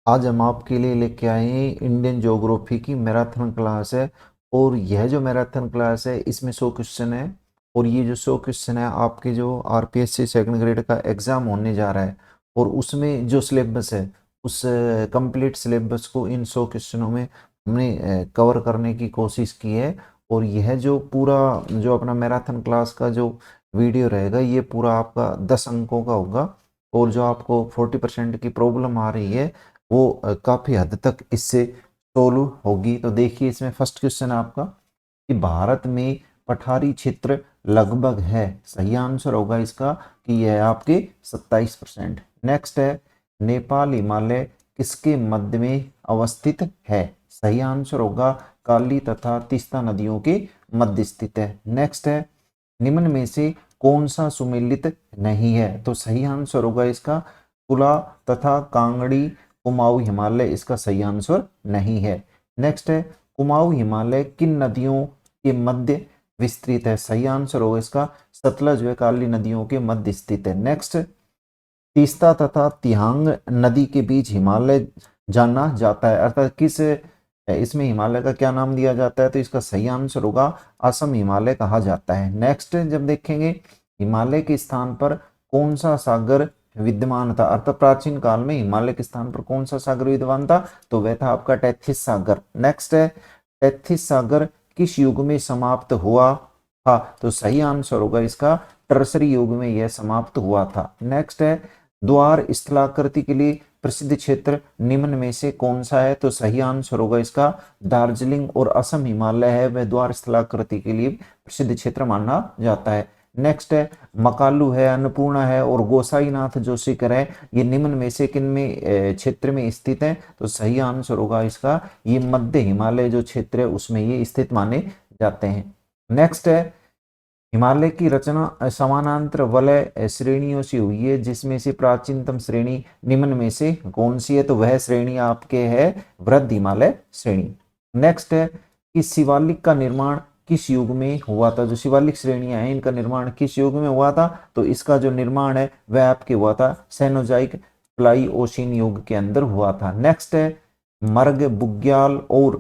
आज हम आपके लिए लेके आए हैं इंडियन ज्योग्राफी की मैराथन क्लास है। और यह जो मैराथन क्लास है इसमें 100 क्वेश्चन है। और ये जो 100 क्वेश्चन है आपके जो आरपीएससी सेकंड ग्रेड का एग्ज़ाम होने जा रहा है, और उसमें जो सिलेबस है उस कंप्लीट सिलेबस को इन 100 क्वेश्चनों में हमने कवर करने की कोशिश की है। और यह जो पूरा जो अपना मैराथन क्लास का जो वीडियो रहेगा ये पूरा आपका 10 अंकों का होगा। और जो आपको 40% की प्रॉब्लम आ रही है वो काफ़ी हद तक इससे सोल्व होगी। तो देखिए इसमें फर्स्ट क्वेश्चन है आपका कि भारत में पठारी क्षेत्र लगभग है। सही आंसर होगा इसका कि यह है आपके 27%। नेक्स्ट है नेपाल हिमालय किसके मध्य में अवस्थित है। सही आंसर होगा काली तथा तीस्ता नदियों के मध्य स्थित है। नेक्स्ट है निम्न में से कौन सा सुमेलित नहीं है। तो सही आंसर होगा इसका तुला तथा कांगड़ी कुमाऊं हिमालय इसका सही आंसर नहीं है। नेक्स्ट है कुमाऊं हिमालय किन नदियों के मध्य विस्तृत है। सही आंसर होगा इसका सतलज व काली नदियों के मध्य स्थित है। नेक्स्ट तीस्ता तथा तिहांग नदी के बीच हिमालय जाना जाता है, अर्थात किस इसमें हिमालय का क्या नाम दिया जाता है। तो इसका सही आंसर होगा असम हिमालय कहा जाता है। नेक्स्ट जब देखेंगे हिमालय के स्थान पर कौन सा सागर विद्यमान था, अर्थात प्राचीन काल में हिमालय के स्थान पर कौन सा सागर विद्यमान था, तो वह था आपका टेथिस सागर। नेक्स्ट है टेथिस सागर किस युग में समाप्त हुआ था। तो सही आंसर होगा इसका टर्सरी युग में यह समाप्त हुआ था। नेक्स्ट है द्वार स्थलाकृति के लिए प्रसिद्ध क्षेत्र निम्न में से कौन सा है। तो सही आंसर होगा इसका दार्जिलिंग और असम हिमालय है वह द्वार स्थलाकृति के लिए प्रसिद्ध क्षेत्र माना जाता है। नेक्स्ट है मकालू है, अन्नपूर्णा है और गोसाईनाथ जो शिखर है ये निम्न में से किन में क्षेत्र में स्थित है। तो सही आंसर होगा इसका ये मध्य हिमालय जो क्षेत्र है उसमें ये स्थित माने जाते हैं। नेक्स्ट है हिमालय की रचना समानांतर वलय श्रेणियों से हुई है जिसमें से प्राचीनतम श्रेणी निम्न में से कौन सी है। तो वह श्रेणी आपके है वृद्ध हिमालय श्रेणी। नेक्स्ट है कि शिवालिक का निर्माण किस युग में हुआ था। जो शिवालिक श्रेणियां हैं इनका निर्माण किस युग में हुआ था। तो इसका जो निर्माण है वह आपके हुआ था सेनोजाइक प्लाईओसीन युग के अंदर हुआ था। नेक्स्ट है मर्ग बुग्याल और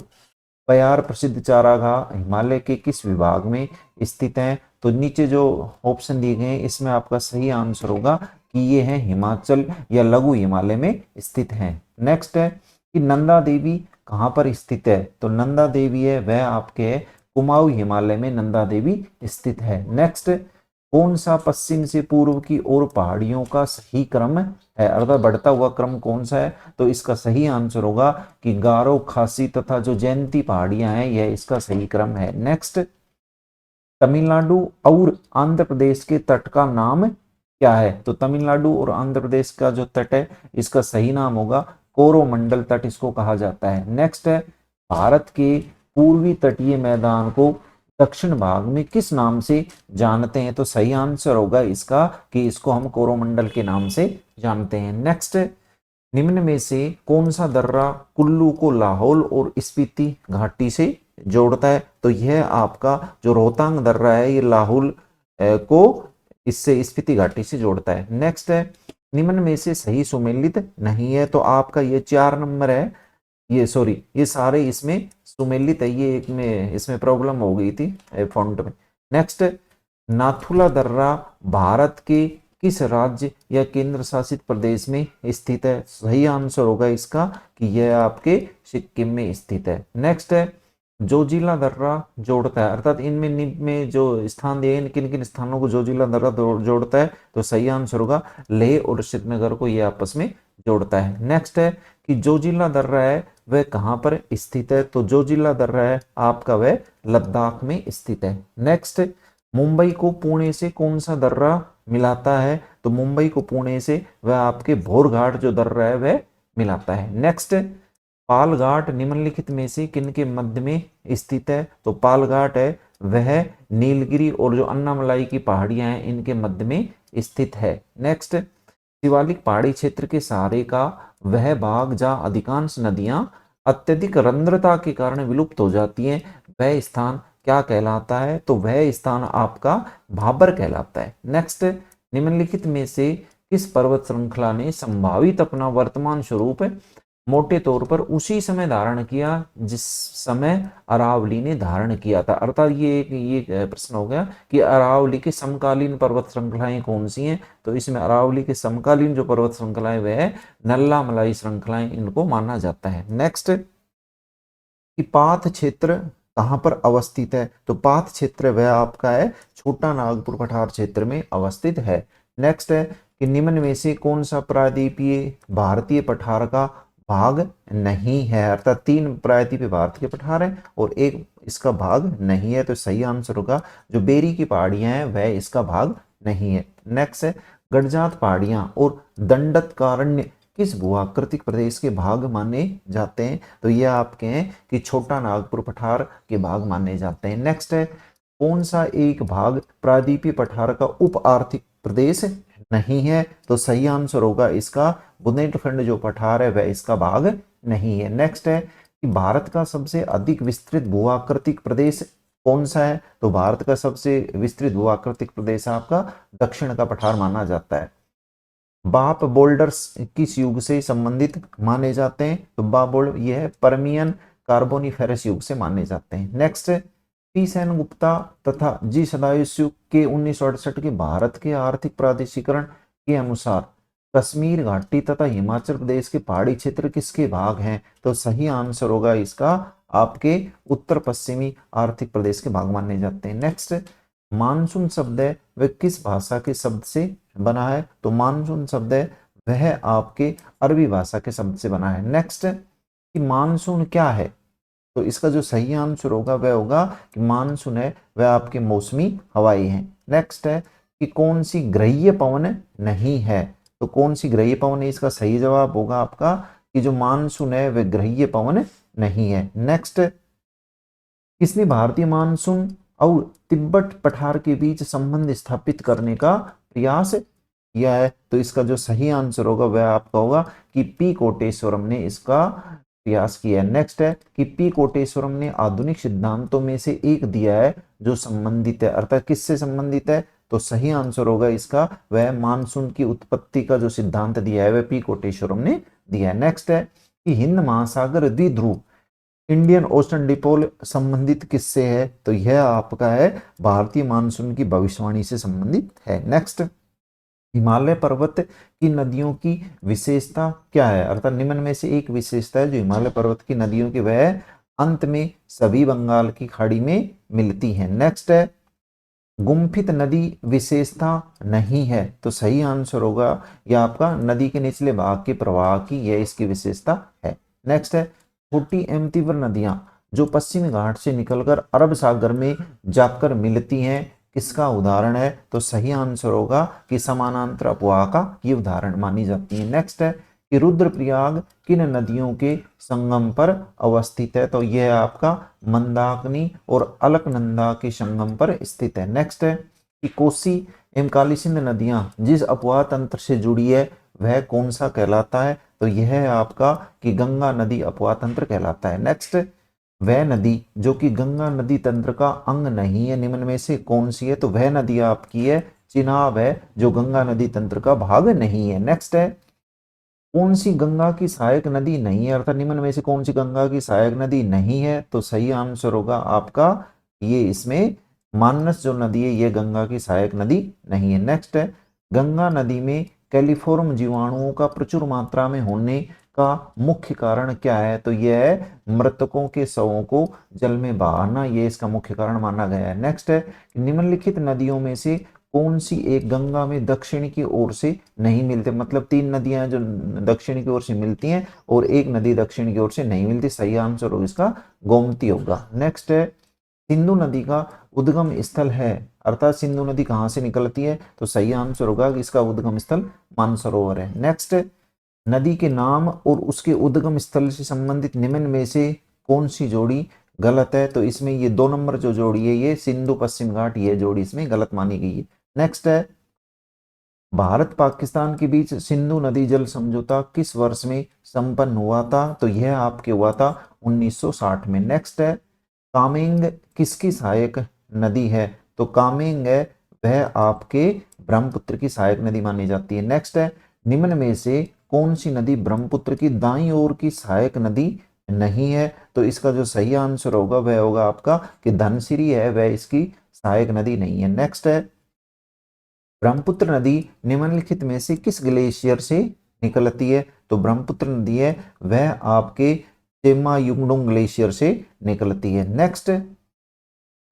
पयार प्रसिद्ध चारागाह हिमालय के किस विभाग में स्थित हैं। तो नीचे जो ऑप्शन दिए गए हैं इसमें आपका सही आंसर होगा कि ये है हिमाचल या लघु हिमालय में स्थित हैं। नेक्स्ट है कि नंदा देवी कहाँ पर स्थित है। तो नंदा देवी है वह आपके है कुमाऊं हिमालय में नंदा देवी स्थित है। नेक्स्ट कौन सा पश्चिम से पूर्व की ओर पहाड़ियों का सही क्रम है, अर्थात बढ़ता हुआ क्रम कौन सा है। तो इसका सही आंसर होगा कि गारो खासी तथा जो जयंती पहाड़ियां हैं यह इसका सही क्रम है। नेक्स्ट तमिलनाडु और आंध्र प्रदेश के तट का नाम क्या है। तो तमिलनाडु और आंध्र प्रदेश का जो तट है इसका सही नाम होगा कोरोमंडल तट इसको कहा जाता है। नेक्स्ट है भारत के पूर्वी तटीय मैदान को दक्षिण भाग में किस नाम से जानते हैं। तो सही आंसर होगा इसका कि इसको हम कोरोमंडल के नाम से जानते हैं। नेक्स्ट निम्न में से कौन सा दर्रा कुल्लू को लाहौल और स्पीति घाटी से जोड़ता है। तो यह आपका जो रोहतांग दर्रा है ये लाहौल को इससे स्पीति घाटी से जोड़ता है। नेक्स्ट है निम्न में से सही सुमेलित नहीं है। तो आपका ये 4 नंबर है, ये सॉरी ये सारे इसमें सुमेलित है, ये एक में इसमें प्रॉब्लम हो गई थी फॉन्ट में। नेक्स्ट नाथुला दर्रा भारत के किस राज्य या केंद्र शासित प्रदेश में स्थित है। सही आंसर होगा इसका कि यह आपके सिक्किम में स्थित है। नेक्स्ट है जोजिला दर्रा जोड़ता है, अर्थात इनमें में जो स्थान दिए हैं किन किन स्थानों को जोजिला दर्रा जोड़ता है। तो सही आंसर होगा लेह और श्रीनगर को यह आपस में जोड़ता है। नेक्स्ट है कि जोजिला दर्रा है वह कहां पर स्थित है। तो जोजिला दर्रा है आपका वह लद्दाख में स्थित है। नेक्स्ट मुंबई को पुणे से कौन सा दर्रा मिलाता है। तो मुंबई को पुणे से वह आपके भोरघाट जो दर्रा है वह मिलाता है। नेक्स्ट पालघाट निम्नलिखित में से किन के मध्य में स्थित है। तो पालघाट है वह नीलगिरी और जो अन्नामलाई की पहाड़ियां हैं इनके मध्य में स्थित है। नेक्स्ट शिवालिक पहाड़ी क्षेत्र के सहारे का वह भाग जहाँ अधिकांश नदियां अत्यधिक रंध्रता के कारण विलुप्त हो जाती हैं वह स्थान क्या कहलाता है। तो वह स्थान आपका भाबर कहलाता है। नेक्स्ट निम्नलिखित में से किस पर्वत श्रृंखला ने संभावित अपना वर्तमान स्वरूप मोटे तौर पर उसी समय धारण किया जिस समय अरावली ने धारण किया था। अर्थात ये प्रश्न हो गया कि अरावली के समकालीन पर्वत श्रृंखलाएं कौन सी हैं, तो इसमें अरावली के समकालीन जो पर्वत श्रृंखलाएं वह है नल्ला मलाई श्रृंखलाएं, इनको माना जाता है। नेक्स्ट, कि पाथ क्षेत्र कहाँ पर अवस्थित है, तो पाथ क्षेत्र वह आपका है छोटा नागपुर पठार क्षेत्र में अवस्थित है। नेक्स्ट है कि निम्न में से कौन सा प्रायद्वीपीय भारतीय पठार का भाग नहीं है, अर्थात 3 प्रायद्वीपीय भारतीय पठार है और एक इसका भाग नहीं है, तो सही आंसर होगा जो बेरी की पहाड़ियां हैं वह इसका भाग नहीं है। नेक्स्ट है गडजात पहाड़ियां और दंडकारण्य किस भूआकृतिक प्रदेश के भाग माने जाते हैं, तो ये आपके हैं कि छोटा नागपुर पठार के भाग माने जाते हैं। नेक्स्ट है कौन सा एक भाग प्रायद्वीपीय पठार का उप आर्थिक प्रदेश नहीं है, तो सही आंसर होगा इसका बुंदेलखंड जो पठार है वह इसका भाग नहीं है। नेक्स्ट है कि भारत का सबसे अधिक विस्तृत भूआकृतिक प्रदेश कौन सा है, तो भारत का सबसे विस्तृत भूआकृतिक प्रदेश आपका दक्षिण का पठार माना जाता है। बाप बोल्डर्स किस युग से संबंधित माने जाते हैं, तो बाप बोल्डर यह है परमियन कार्बोनिफेरस युग से माने जाते हैं। नेक्स्ट, पी सेन गुप्ता तथा जी सदायुस के 1968 के भारत के आर्थिक प्रादेशिकरण के अनुसार कश्मीर घाटी तथा हिमाचल प्रदेश के पहाड़ी क्षेत्र किसके भाग हैं, तो सही आंसर होगा इसका आपके उत्तर पश्चिमी आर्थिक प्रदेश के भाग माने जाते हैं। नेक्स्ट, मानसून शब्द है वह किस भाषा के शब्द से बना है, तो मानसून शब्द है वह आपके अरबी भाषा के शब्द से बना है। नेक्स्ट, कि मानसून क्या है, तो इसका जो सही आंसर होगा वह होगा कि मानसून है वह आपके मौसमी हवाएं हैं। नेक्स्ट है कि कौन सी ग्रहीय पवन नहीं है, तो कौन सी ग्रहीय पवन है, इसका सही जवाब होगा आपका कि जो मानसून है वह ग्रहीय पवन नहीं है। नेक्स्ट, किसने भारतीय मानसून और तिब्बत पठार के बीच संबंध स्थापित करने का प्रयास किया है, तो इसका जो सही आंसर होगा वह आपका होगा कि पी कोटेश्वरम ने इसका प्रयास किया है। नेक्स्ट है कि पी कोटेश्वरम ने आधुनिक सिद्धांतों में से एक दिया है जो संबंधित है, अर्थात किससे संबंधित है, तो सही आंसर होगा इसका वह मानसून की उत्पत्ति का जो सिद्धांत दिया है वह पी कोटेश्वरम ने दिया है। नेक्स्ट है कि हिंद महासागर द्विध्रुव इंडियन ओशन डिपोल संबंधित किससे है, तो यह आपका है भारतीय मानसून की भविष्यवाणी से संबंधित है। नेक्स्ट, हिमालय पर्वत की नदियों की विशेषता क्या है, अर्थात निम्न में से एक विशेषता है जो हिमालय पर्वत की नदियों की वह अंत में सभी बंगाल की खाड़ी में मिलती है। नेक्स्ट है गुम्फित नदी विशेषता नहीं है, तो सही आंसर होगा यह आपका नदी के निचले भाग के प्रवाह की यह इसकी विशेषता है। नेक्स्ट है छोटी एवं तीव्र नदियां जो पश्चिमी घाट से निकलकर अरब सागर में जाकर मिलती हैं किसका उदाहरण है, तो सही आंसर होगा कि समानांतर अपवाह का ये उदाहरण मानी जाती है। नेक्स्ट है कि रुद्रप्रयाग किन नदियों के संगम पर अवस्थित है, तो यह आपका मंदाकिनी और अलकनंदा के संगम पर स्थित है। नेक्स्ट है कि कोसी एवं काली सिंध नदियां जिस अपवाह तंत्र से जुड़ी है वह कौन सा कहलाता है, तो यह है आपका कि गंगा नदी अपवाह तंत्र कहलाता है। नेक्स्ट, वह नदी जो कि गंगा नदी तंत्र का अंग नहीं है निम्न में से कौन सी है, तो वह नदी आपकी है चिनाब है जो गंगा नदी तंत्र का भाग नहीं है। नेक्स्ट है कौन सी गंगा की सहायक नदी नहीं है, अर्थात निम्न में से कौन सी गंगा की सहायक नदी नहीं है, तो सही आंसर होगा आपका ये इसमें मानस जो नदी है ये गंगा की सहायक नदी नहीं है। नेक्स्ट है गंगा नदी में कैलिफोर्म जीवाणुओं का प्रचुर मात्रा में होने का मुख्य कारण क्या है, तो यह है मृतकों के शवों को जल में बहाना, ये इसका मुख्य कारण माना गया है। नेक्स्ट है निम्नलिखित नदियों में से कौन सी एक गंगा में दक्षिण की ओर से नहीं मिलते, मतलब 3 नदियां जो दक्षिण की ओर से मिलती हैं और एक नदी दक्षिण की ओर से नहीं मिलती, सही आंसर होगा इसका गोमती होगा। नेक्स्ट है सिंधु नदी का उद्गम स्थल है, अर्थात सिंधु नदी कहां से निकलती है, तो सही आंसर होगा कि इसका उद्गम स्थल मानसरोवर है। नेक्स्ट, नदी के नाम और उसके उद्गम स्थल से संबंधित निम्न में से कौन सी जोड़ी गलत है, तो इसमें ये 2 नंबर जो जोड़ी है ये सिंधु पश्चिम घाट ये जोड़ी इसमें गलत मानी गई है। नेक्स्ट है भारत पाकिस्तान के बीच सिंधु नदी जल समझौता किस वर्ष में संपन्न हुआ था, तो यह आपके हुआ था 1960 में। नेक्स्ट है कामेंग किसकी सहायक नदी है, तो कामेंग है वह आपके ब्रह्मपुत्र की सहायक नदी मानी जाती है। नेक्स्ट है निम्न में से कौन सी नदी ब्रह्मपुत्र की दाईं ओर की सहायक नदी नहीं है? तो इसका जो सही आंसर होगा वह होगा आपका कि धनसिरी है, वह इसकी सहायक नदी नहीं है। नेक्स्ट है, ब्रह्मपुत्र नदी निम्नलिखित में से किस ग्लेशियर से निकलती है? तो ब्रह्मपुत्र नदी है वह आपके चेमायुंगडोंग ग्लेशियर से निकलती है। नेक्स्ट,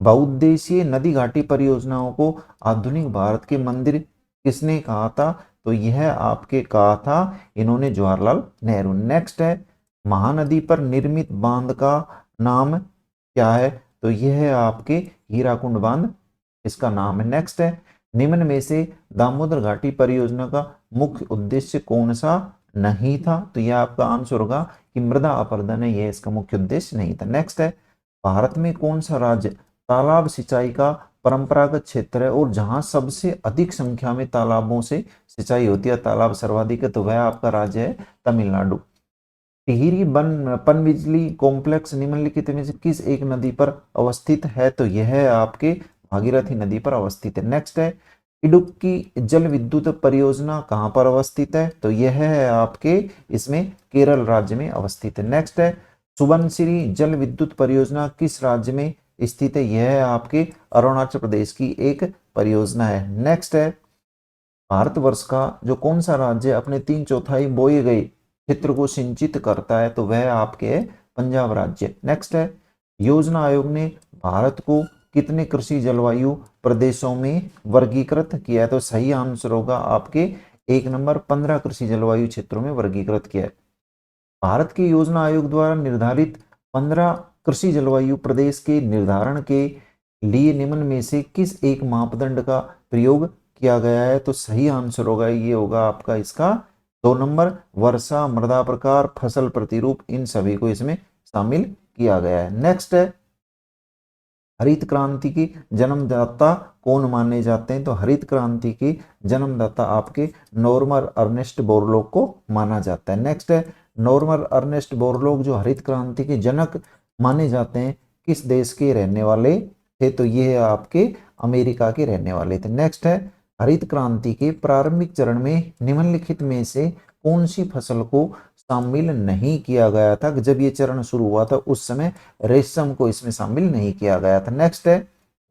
बहुउद्देशीय नदी घाटी परियोजनाओं को आधुनिक भारत के मंदिर किसने कहा था? तो यह आपके कहा था इन्होंने जवाहरलाल नेहरू। नेक्स्ट है, महानदी पर निर्मित बांध का नाम क्या है? तो यह है आपके हीराकुंड बांध इसका नाम है। नेक्स्ट है, निम्न में से दामोदर घाटी परियोजना का मुख्य उद्देश्य कौन सा नहीं था? तो यह आपका आंसर होगा कि मृदा अपरदन है, यह इसका मुख्य उद्देश्य नहीं था। नेक्स्ट है, भारत में कौन सा राज्य तालाब सिंचाई का परंपरागत क्षेत्र है और जहां सबसे अधिक संख्या में तालाबों से सिंचाई होती है, तालाब सर्वाधिक है, तो वह आपका राज्य है तमिलनाडु। टिहरी पनबिजली कॉम्प्लेक्स निम्नलिखित में से किस एक नदी पर अवस्थित है? तो यह है आपके भागीरथी नदी पर अवस्थित है। नेक्स्ट है, इडुक्की जल विद्युत परियोजना कहां पर अवस्थित है? तो यह है आपके इसमें केरल राज्य में अवस्थित है। नेक्स्ट है, सुबनसिरी जल विद्युत परियोजना किस राज्य में स्थित है? यह है आपके अरुणाचल प्रदेश की एक परियोजना है। नेक्स्ट है, भारतवर्ष का जो कौन सा राज्य अपने 3/4 बोए गए क्षेत्र को सिंचित करता है? तो वह आपके है पंजाब राज्य। नेक्स्ट है, योजना आयोग ने भारत को कितने कृषि जलवायु प्रदेशों में वर्गीकृत किया है? तो सही आंसर होगा आपके 1 नंबर 15 कृषि जलवायु क्षेत्रों में वर्गीकृत किया है। भारत के योजना आयोग द्वारा निर्धारित 15 कृषि जलवायु प्रदेश के निर्धारण के लिए निम्न में से किस एक मापदंड का प्रयोग किया गया है? तो सही आंसर होगा ये होगा आपका इसका 2 नंबर वर्षा, मृदा प्रकार, फसल प्रतिरूप, इन सभी को इसमें शामिल किया गया है। नेक्स्ट है, हरित क्रांति की जन्मदाता कौन माने जाते हैं? तो हरित क्रांति की जन्मदाता आपके नॉर्मन अर्नेस्ट बोरलॉग को माना जाता है। नेक्स्ट है, नॉर्मन अर्नेस्ट बोरलॉग जो हरित क्रांति के जनक माने जाते हैं किस देश के रहने वाले थे? तो ये आपके अमेरिका के रहने वाले थे। नेक्स्ट है, हरित क्रांति के प्रारंभिक चरण में निम्नलिखित में से कौन सी फसल को शामिल नहीं किया गया था? जब ये चरण शुरू हुआ था उस समय रेशम को इसमें शामिल नहीं किया गया था। नेक्स्ट है,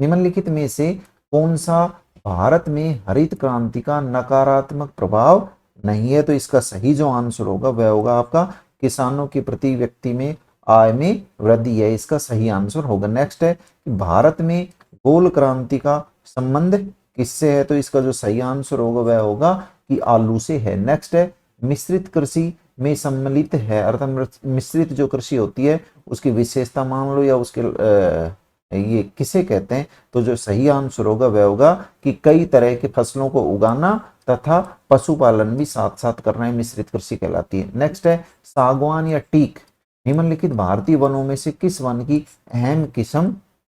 निम्नलिखित में से कौन सा भारत में हरित क्रांति का नकारात्मक प्रभाव नहीं है? तो इसका सही जो आंसर होगा वह होगा आपका किसानों के प्रति व्यक्ति में आय में वृद्धि है, इसका सही आंसर होगा। नेक्स्ट है, भारत में गोल क्रांति का संबंध किससे है? तो इसका जो सही आंसर होगा वह होगा कि आलू से है। नेक्स्ट है, मिश्रित कृषि में सम्मिलित है, अर्थात मिश्रित जो कृषि होती है उसकी विशेषता मान लो या उसके ये किसे कहते हैं? तो जो सही आंसर होगा वह होगा कि कई तरह के फसलों को उगाना तथा पशुपालन भी साथ साथ करना है, मिश्रित कृषि कहलाती है। नेक्स्ट है, सागवान या टीक निम्नलिखित भारतीय वनों में से किस वन की अहम किस्म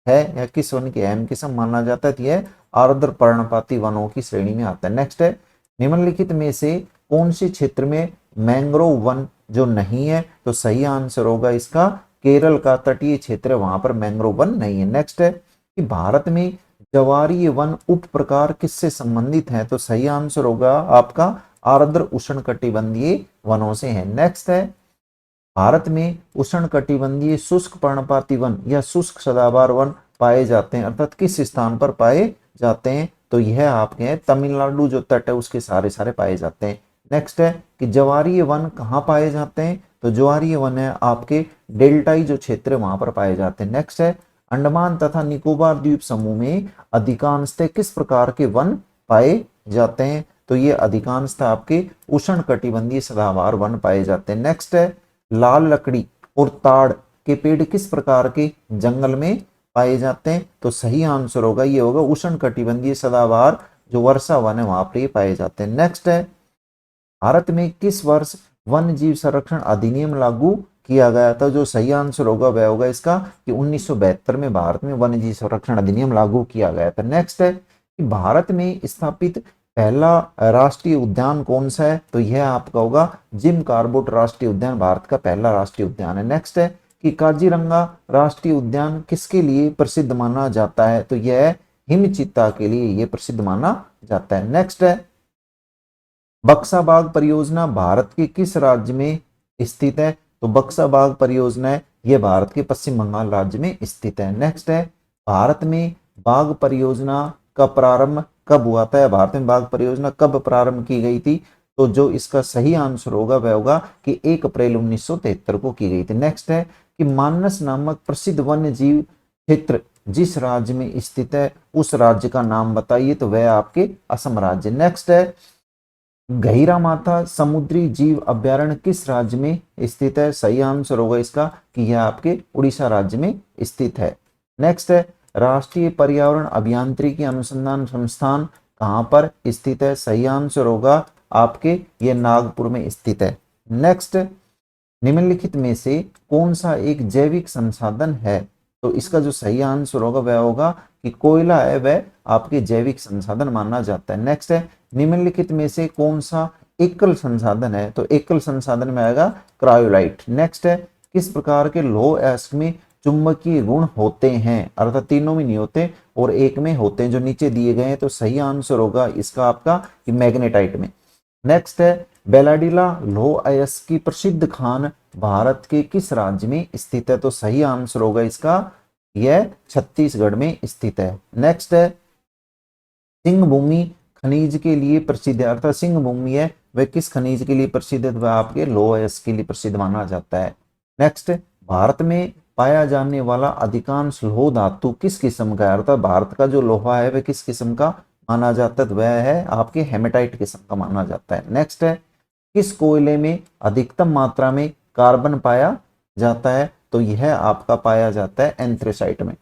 है या किस वन की अहम किस्म माना जाता है? तो यह आर्द्र पर्णपाती वनों की श्रेणी में आता है। नेक्स्ट है, निम्नलिखित में से कौन से क्षेत्र में मैंग्रोव वन जो नहीं है? तो सही आंसर होगा इसका केरल का तटीय क्षेत्र, वहां पर मैंग्रोव वन नहीं है। नेक्स्ट है कि भारत में ज्वारीय वन उप प्रकार किससे संबंधित है? तो सही आंसर होगा आपका आर्द्र उष्णकटिबंधीय वनों से है। नेक्स्ट है, भारत में उष्णकटिबंधीय शुष्क पर्णपाती वन या शुष्क सदाबहार वन पाए जाते हैं, अर्थात किस स्थान पर पाए जाते हैं? तो यह आपके हैं तमिलनाडु जो तट है उसके सारे सारे पाए जाते हैं। नेक्स्ट है कि ज्वारीय वन कहाँ पाए जाते हैं? तो ज्वारीय वन है आपके डेल्टाई जो क्षेत्र है वहां पर पाए जाते हैं। नेक्स्ट है, अंडमान तथा निकोबार द्वीप समूह में अधिकांशतः किस प्रकार के वन पाए जाते हैं? तो ये अधिकांशतः आपके उष्णकटिबंधीय सदाबहार वन पाए जाते हैं। नेक्स्ट है, लाल लकड़ी और ताड़ के पेड़ किस प्रकार के जंगल में पाए जाते हैं? तो सही आंसर होगा ये होगा उष्णकटिबंधीय सदाबहार जो वर्षा वन है वहां पर ये पाए जाते हैं। नेक्स्ट है, भारत में किस वर्ष वन जीव संरक्षण अधिनियम लागू किया गया था? जो सही आंसर होगा वह होगा इसका कि 1972 में भारत में वन जीव संरक्षण अधिनियम लागू किया गया था। नेक्स्ट है कि भारत में स्थापित पहला राष्ट्रीय उद्यान कौन सा है? तो यह आपका होगा जिम कार्बेट राष्ट्रीय उद्यान, भारत का पहला राष्ट्रीय उद्यान है। नेक्स्ट है कि काजीरंगा राष्ट्रीय उद्यान किसके लिए प्रसिद्ध माना जाता है? तो यह हिम चीता के लिए यह प्रसिद्ध माना जाता है। नेक्स्ट है, बक्सा बाग परियोजना भारत के किस राज्य में स्थित है? तो बक्सा बाग परियोजना है यह भारत के पश्चिम बंगाल राज्य में स्थित है। नेक्स्ट है, भारत में बाघ परियोजना का प्रारंभ कब हुआ था? भारत में बाघ परियोजना कब प्रारंभ की गई थी? तो जो इसका सही आंसर होगा वह होगा कि 1 अप्रैल 1973 को की गई थी। नेक्स्ट है कि मानस नामक प्रसिद्ध वन्य जीव क्षेत्र जिस राज्य में स्थित है उस राज्य का नाम बताइए, तो वह आपके असम राज्य। नेक्स्ट है, गहिरा माथा समुद्री जीव अभ्यारण्य किस राज्य में स्थित है? सही आंसर होगा इसका कि यह आपके उड़ीसा राज्य में स्थित है। नेक्स्ट है, राष्ट्रीय पर्यावरण अभियांत्रिकी अनुसंधान संस्थान कहां पर स्थित है? सही आंसर होगा आपके ये नागपुर में स्थित है। नेक्स्ट, निम्नलिखित में से कौन सा एक जैविक संसाधन है? तो इसका जो सही आंसर होगा वह होगा कि कोयला है, वह आपके जैविक संसाधन माना जाता है। नेक्स्ट है, निम्नलिखित में से कौन सा एकल संसाधन है? तो एकल संसाधन में आएगा क्रायोलाइट। नेक्स्ट है, किस प्रकार के लौह अयस्क में चुंबकीय गुण होते हैं? अर्थात तीनों में नहीं होते और एक में होते हैं जो नीचे दिए गए हैं। तो सही आंसर होगा इसका आपका कि मैग्नेटाइट में। नेक्स्ट है, बेलाडीला लौह अयस्क की प्रसिद्ध खान भारत के किस राज्य में स्थित है? तो सही आंसर होगा इसका यह छत्तीसगढ़ में स्थित है। नेक्स्ट है, सिंह भूमि खनिज के लिए प्रसिद्ध है, अर्थात सिंह भूमि है वह किस खनिज के लिए प्रसिद्ध है? वह आपके लौह अयस्क के लिए प्रसिद्ध माना जाता है। नेक्स्ट, भारत में पाया जाने वाला अधिकांश लौह धातु किस किस्म का है? अर्थात भारत का जो लोहा है वह किस किस्म का माना जाता है? तो वह है आपके हेमेटाइट किस्म का माना जाता है। नेक्स्ट है, किस कोयले में अधिकतम मात्रा में कार्बन पाया जाता है? तो यह आपका पाया जाता है एंथ्रेसाइट में।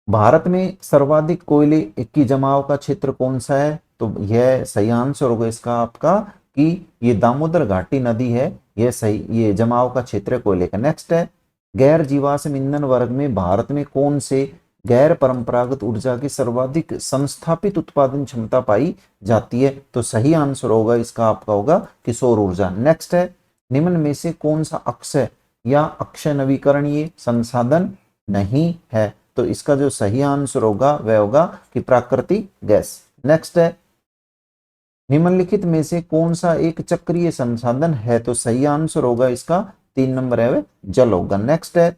भारत में सर्वाधिक कोयले की जमाव का क्षेत्र कौन सा है? तो यह सही आंसर होगा इसका आपका कि ये दामोदर घाटी नदी है, यह सही ये जमाव का क्षेत्र है कोयले का। नेक्स्ट है, गैर जीवाश्म ईंधन वर्ग में भारत में कौन से गैर परंपरागत ऊर्जा की सर्वाधिक संस्थापित उत्पादन क्षमता पाई जाती है? तो सही आंसर होगा इसका आपका होगा कि सौर ऊर्जा। नेक्स्ट है, निम्न में से कौन सा अक्षय या अक्षय नवीकरणीय संसाधन नहीं है? तो इसका जो सही आंसर होगा वह होगा कि प्राकृतिक गैस। नेक्स्ट है, निम्नलिखित में से कौन सा एक चक्रीय संसाधन है? तो सही आंसर होगा इसका 3 नंबर है वह जल होगा। नेक्स्ट है,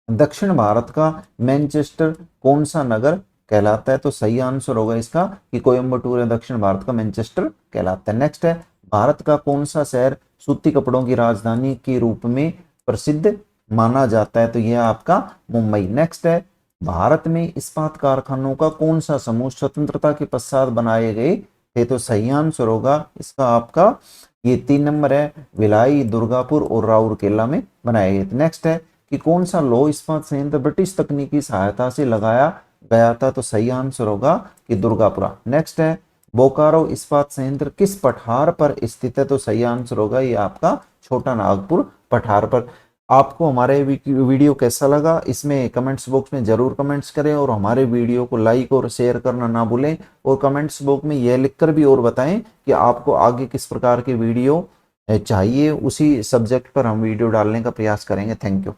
दक्षिण भारत का मैनचेस्टर कौन सा नगर कहलाता है? तो सही आंसर होगा इसका कि कोयम्बटूर है दक्षिण भारत का मैनचेस्टर कहलाता है। नेक्स्ट है, भारत का कौन सा शहर सूती कपड़ों की राजधानी के रूप में प्रसिद्ध माना जाता है? तो यह आपका मुंबई। नेक्स्ट है, भारत में इस्पात कारखानों का कौन सा समूह स्वतंत्रता के पश्चात बनाए गए थे? तो सही आंसर होगा इसका आपका ये 3 नंबर है, भिलाई, दुर्गापुर और राउरकेला में बनाए गए थे। नेक्स्ट है कि कौन सा लौह इस्पात संयंत्र ब्रिटिश तकनीकी सहायता से लगाया गया था? तो सही आंसर होगा कि दुर्गापुरा। नेक्स्ट है, बोकारो इस्पात संयंत्र किस पठार पर स्थित है? तो सही आंसर होगा ये आपका छोटा नागपुर पठार पर। आपको हमारे वीडियो कैसा लगा इसमें कमेंट्स बॉक्स में जरूर कमेंट्स करें और हमारे वीडियो को लाइक और शेयर करना ना भूलें और कमेंट्स बॉक्स में यह लिखकर भी और बताएं कि आपको आगे किस प्रकार के वीडियो चाहिए, उसी सब्जेक्ट पर हम वीडियो डालने का प्रयास करेंगे। Thank you.